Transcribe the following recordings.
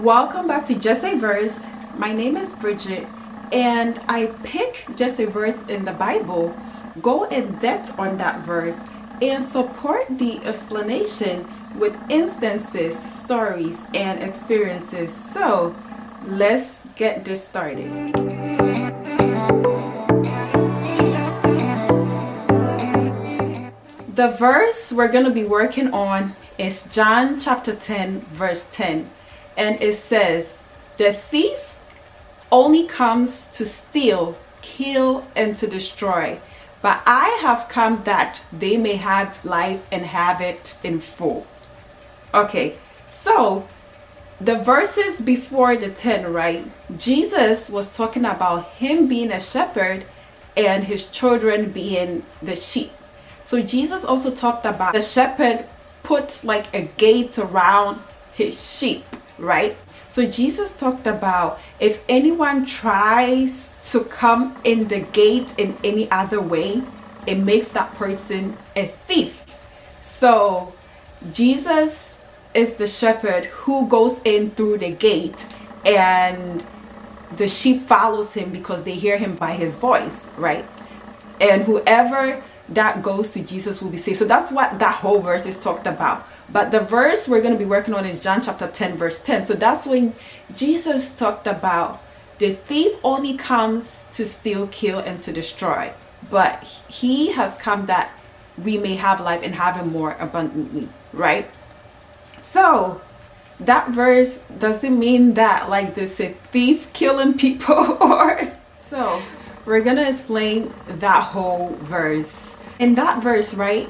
Welcome back to Just a Verse. My name is Bridget, and I pick just a verse in the Bible, go in depth on that verse, and support the explanation with instances, stories, and experiences. So let's get this started. The verse we're going to be working on is John chapter 10, verse 10. And it says, "The thief only comes to steal, kill, and to destroy. But I have come that they may have life and have it in full." Okay, so the verses before the 10, right? Jesus was talking about him being a shepherd and his children being the sheep. So Jesus also talked about the shepherd puts like a gate around his sheep, right? So Jesus talked about if anyone tries to come in the gate in any other way, it makes that person a thief. So Jesus is the shepherd who goes in through the gate, and the sheep follows him because they hear him by his voice, right? And whoever that goes to Jesus will be saved. So that's what that whole verse is talked about. But the verse we're going to be working on is John chapter 10, verse 10. So that's when Jesus talked about the thief only comes to steal, kill, and to destroy. But he has come that we may have life and have it more abundantly, right? So that verse doesn't mean that like there's a thief killing people or so. We're going to explain that whole verse. In that verse, right,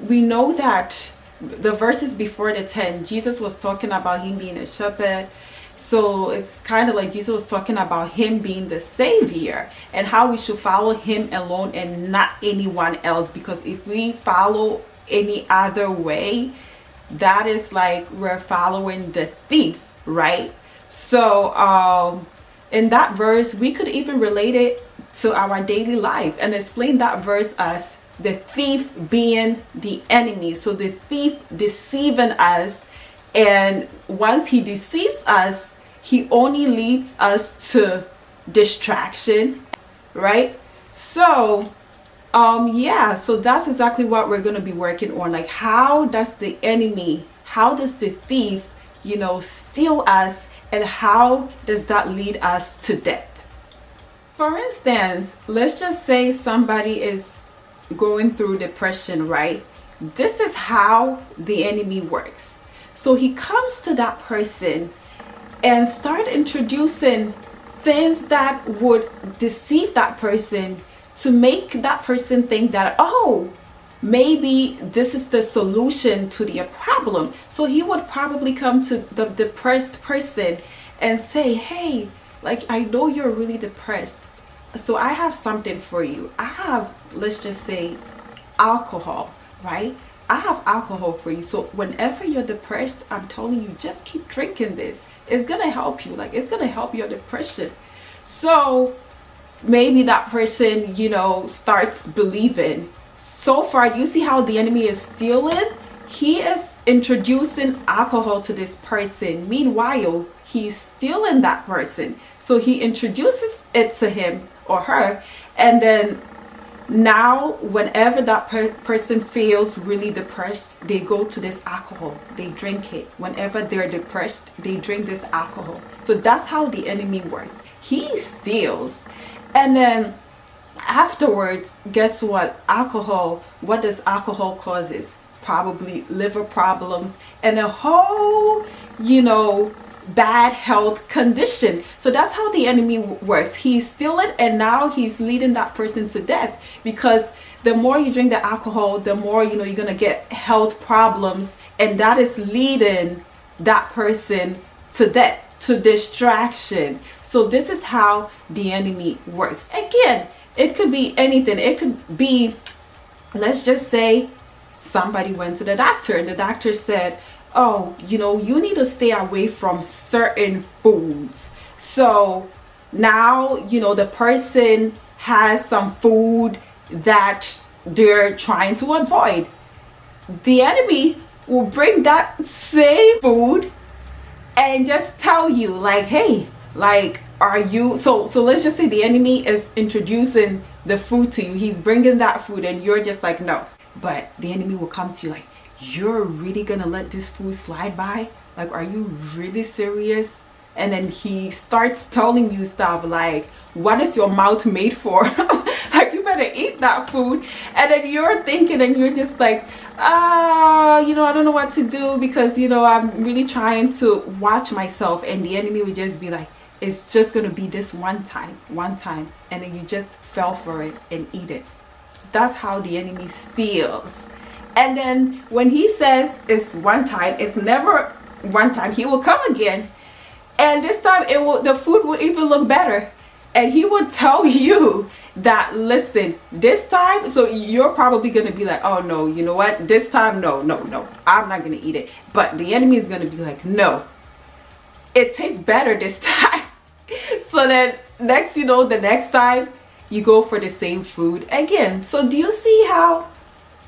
we know that the verses before the 10, Jesus was talking about him being a shepherd. So it's kind of like Jesus was talking about him being the savior and how we should follow him alone and not anyone else. Because if we follow any other way, that is like we're following the thief, right? So in that verse, we could even relate it to our daily life and explain that verse as the thief being the enemy. So the thief deceiving us, and once he deceives us, he only leads us to distraction, right? So so that's exactly what we're going to be working on. Like, how does the enemy, how does the thief, steal us, and how does that lead us to death? For instance, let's just say somebody is going through depression, right? This is how the enemy works. So he comes to that person and start introducing things that would deceive that person to make that person think that, oh, maybe this is the solution to their problem. So he would probably come to the depressed person and say, hey, like, I know you're really depressed, so I have something for you. I have, let's just say, alcohol, right? I have alcohol for you. So whenever you're depressed, I'm telling you, just keep drinking this. It's going to help you. Like, it's going to help your depression. So maybe that person, starts believing. So far, you see how the enemy is stealing? He is introducing alcohol to this person. Meanwhile, he's stealing that person. So he introduces it to him or her, and then now whenever that person feels really depressed, they go to this alcohol, they drink it. Whenever they're depressed, they drink this alcohol. So that's how the enemy works. He steals, and then afterwards, guess what? What does alcohol causes? Probably liver problems and a whole bad health condition. So that's how the enemy works. He's stealing, and now he's leading that person to death, because the more you drink the alcohol, the more you're gonna get health problems, and that is leading that person to death, to distraction. So this is how the enemy works. Again, it could be anything. It could be, let's just say somebody went to the doctor and the doctor said, oh, you need to stay away from certain foods. So now, the person has some food that they're trying to avoid. The enemy will bring that same food and just tell you like, hey, like, are you, so let's just say the enemy is introducing the food to you. He's bringing that food and you're just like, no. But the enemy will come to you like, you're really gonna let this food slide by? Like, are you really serious? And then he starts telling you stuff like, what is your mouth made for? Like, you better eat that food. And then you're thinking and you're just like, you know, I don't know what to do, because, you know, I'm really trying to watch myself. And the enemy would just be like, it's just gonna be this one time, and then you just fell for it and eat it. That's how the enemy steals. And then when he says it's one time, it's never one time. He will come again, and this time the food will even look better, and he would tell you that, listen, this time, so you're probably going to be like, oh no, you know what, this time, no, I'm not going to eat it. But the enemy is going to be like, no, it tastes better this time. So then next, you know, the next time you go for the same food again. So do you see how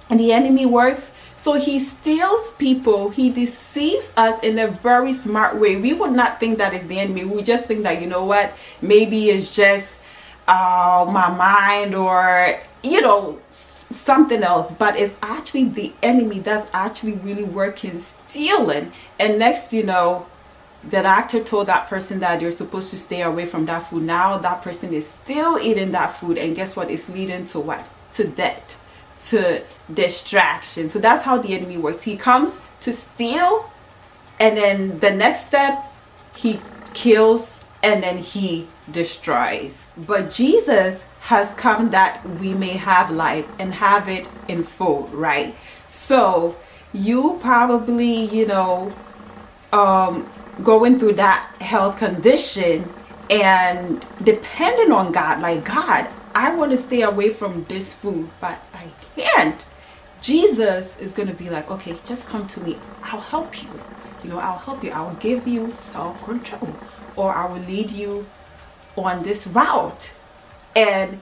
the enemy works? So he steals people, he deceives us in a very smart way. We would not think that is the enemy. We would just think that, you know what, maybe it's just my mind, or, you know, something else. But it's actually the enemy that's actually really working, stealing. And next, you know, the doctor told that person that they're supposed to stay away from that food. Now that person is still eating that food, and guess what? It's leading to what? To death, to distraction. So that's how the enemy works. He comes to steal, and then the next step, he kills, and then he destroys. But Jesus has come that we may have life and have it in full, right? So you probably, you know, going through that health condition and depending on God, like, God, I want to stay away from this food, but I can't. Jesus is going to be like, okay, just come to me. I'll help you. You know, I'll help you. I'll give you self-control, or I will lead you on this route. And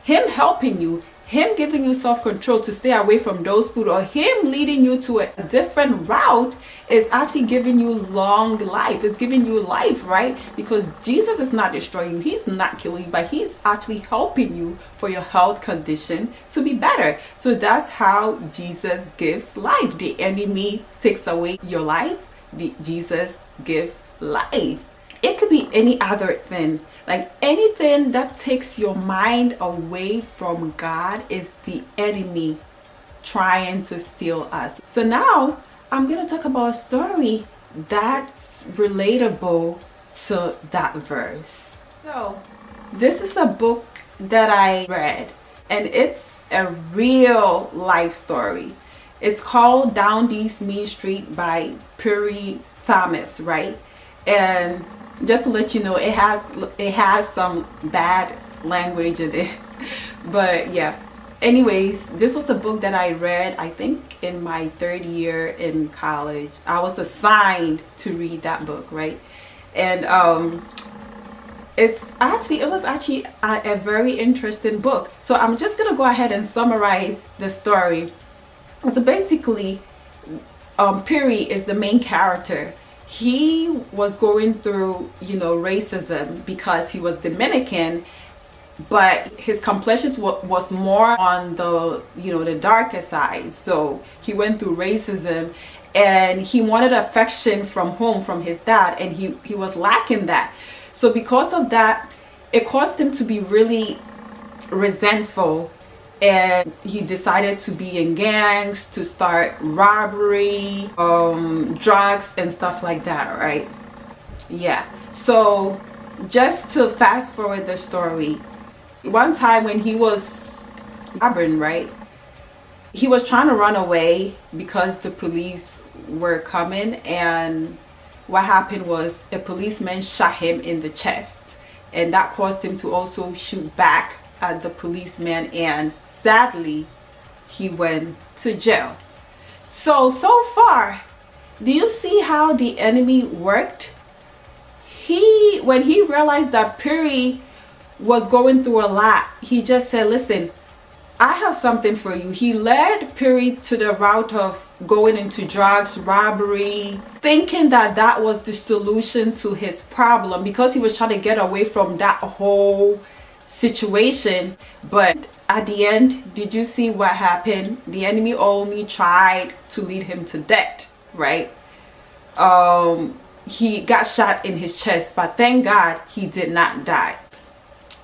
him helping you, him giving you self-control to stay away from those food, or him leading you to a different route, is actually giving you long life. It's giving you life, right? Because Jesus is not destroying you. He's not killing you, but he's actually helping you for your health condition to be better. So that's how Jesus gives life. The enemy takes away your life. Jesus gives life. It could be any other thing. Like, anything that takes your mind away from God is the enemy trying to steal us. So now I'm going to talk about a story that's relatable to that verse. So this is a book that I read, and it's a real life story. It's called Down These Mean Streets by Puri Thomas, right? And just to let you know, it has some bad language in it. But yeah, anyways, this was a book that I read, I think, in my third year in college. I was assigned to read that book, right? And it was actually a very interesting book. So I'm just gonna go ahead and summarize the story. So basically, Piri is the main character. He was going through, you know, racism because he was Dominican, but his complexion was more on the, you know, the darker side. So he went through racism, and he wanted affection from home, from his dad, and he was lacking that. So because of that, it caused him to be really resentful, and he decided to be in gangs, to start robbery, drugs and stuff like that, right? Yeah. So just to fast forward the story, one time when he was robbing, right, he was trying to run away because the police were coming, and what happened was a policeman shot him in the chest, and that caused him to also shoot back at the policeman, and sadly he went to jail. So far, do you see how the enemy worked? When he realized that Piri was going through a lot, he just said, listen, I have something for you. He led Piri to the route of going into drugs, robbery, thinking that that was the solution to his problem, because he was trying to get away from that whole situation. But at the end, did you see what happened? The enemy only tried to lead him to death, right? He got shot in his chest, but thank God he did not die.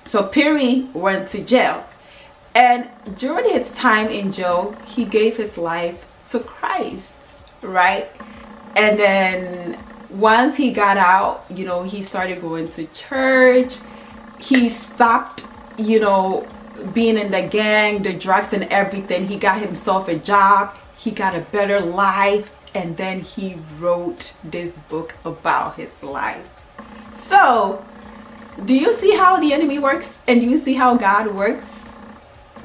So Perry went to jail, and during his time in jail, he gave his life to Christ, right? And then once he got out, he started going to church. He stopped, being in the gang, the drugs and everything. He got himself a job. He got a better life. And then he wrote this book about his life. So, do you see how the enemy works? And do you see how God works?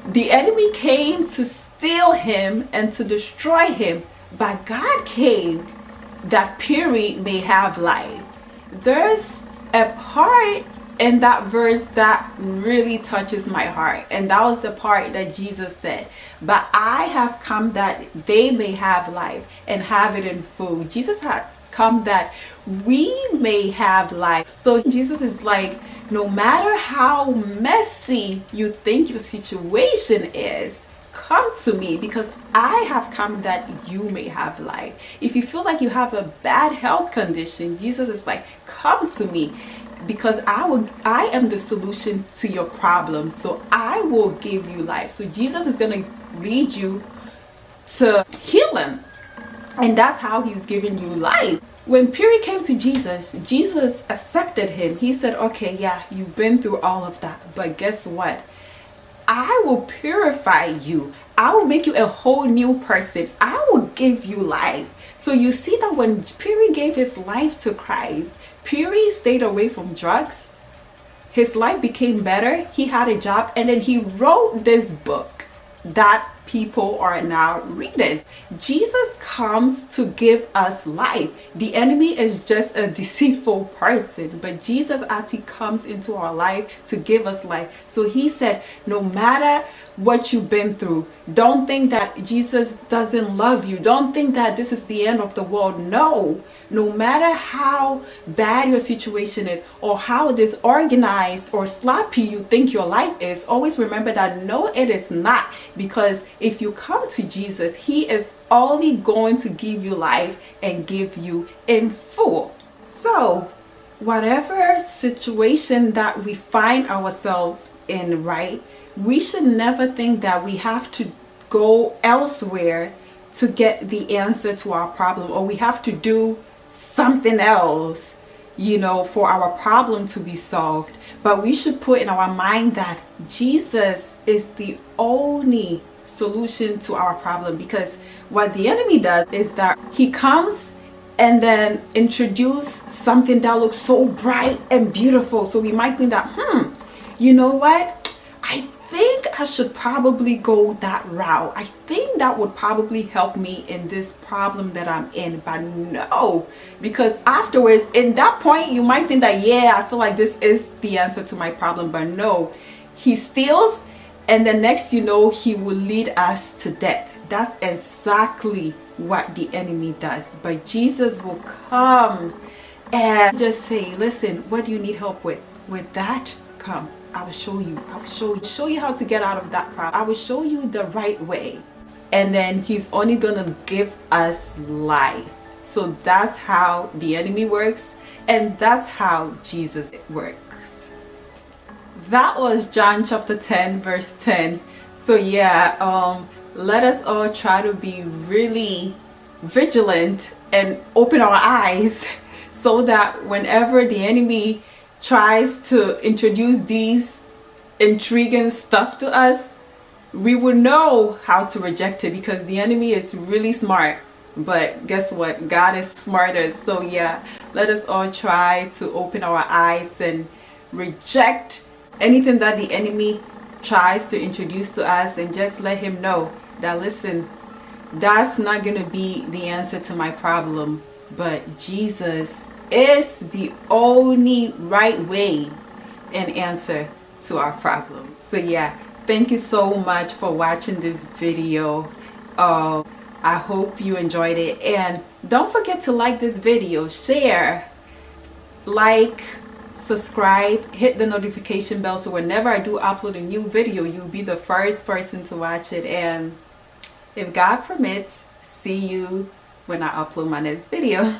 The enemy came to steal him and to destroy him, but God came that Perry may have life. There's a part in that verse that really touches my heart, and that was the part that Jesus said, but I have come that they may have life and have it in full. Jesus has come that we may have life. So Jesus is like, no matter how messy you think your situation is, come to me, because I have come that you may have life. If you feel like you have a bad health condition, Jesus is like, come to me, because I am the solution to your problem. So I will give you life. So Jesus is going to lead you to healing, and that's how he's giving you life. When Perry came to Jesus, Jesus accepted him. He said, okay, yeah, you've been through all of that, but guess what? I will purify you. I will make you a whole new person. I will give you life. So you see that when Perry gave his life to Christ, Perry stayed away from drugs. His life became better. He had a job, and then he wrote this book that people are now reading. Jesus comes to give us life. The enemy is just a deceitful person, but Jesus actually comes into our life to give us life. So he said, no matter what you've been through, don't think that Jesus doesn't love you. Don't think that this is the end of the world. No matter how bad your situation is, or how disorganized or sloppy you think your life is, always remember that no, it is not. Because if you come to Jesus, he is only going to give you life and give you in full. So whatever situation that we find ourselves in, right, we should never think that we have to go elsewhere to get the answer to our problem, or we have to do something else, for our problem to be solved. But we should put in our mind that Jesus is the only solution to our problem, because what the enemy does is that he comes and then introduce something that looks so bright and beautiful. So we might think that, you know what? I think I should probably go that route. I think that would probably help me in this problem that I'm in. But no, because afterwards, in that point, you might think that, yeah, I feel like this is the answer to my problem. But no, he steals, and the next you know, he will lead us to death. That's exactly what the enemy does. But Jesus will come and just say, listen, what do you need help with? With that, come. I will show you. I will show you how to get out of that problem. I will show you the right way. And then he's only gonna give us life. So that's how the enemy works, and that's how Jesus works. That was John chapter 10 verse 10. So yeah, let us all try to be really vigilant and open our eyes so that whenever the enemy tries to introduce these intriguing stuff to us, we will know how to reject it, because the enemy is really smart. But guess what? God is smarter. So yeah, let us all try to open our eyes and reject anything that the enemy tries to introduce to us, and just let him know that, listen, that's not going to be the answer to my problem, but Jesus is the only right way and answer to our problem. So yeah, thank you so much for watching this video. I hope you enjoyed it, and don't forget to like this video, share, like, subscribe, hit the notification bell so whenever I do upload a new video, you'll be the first person to watch it. And if God permits, see you when I upload my next video.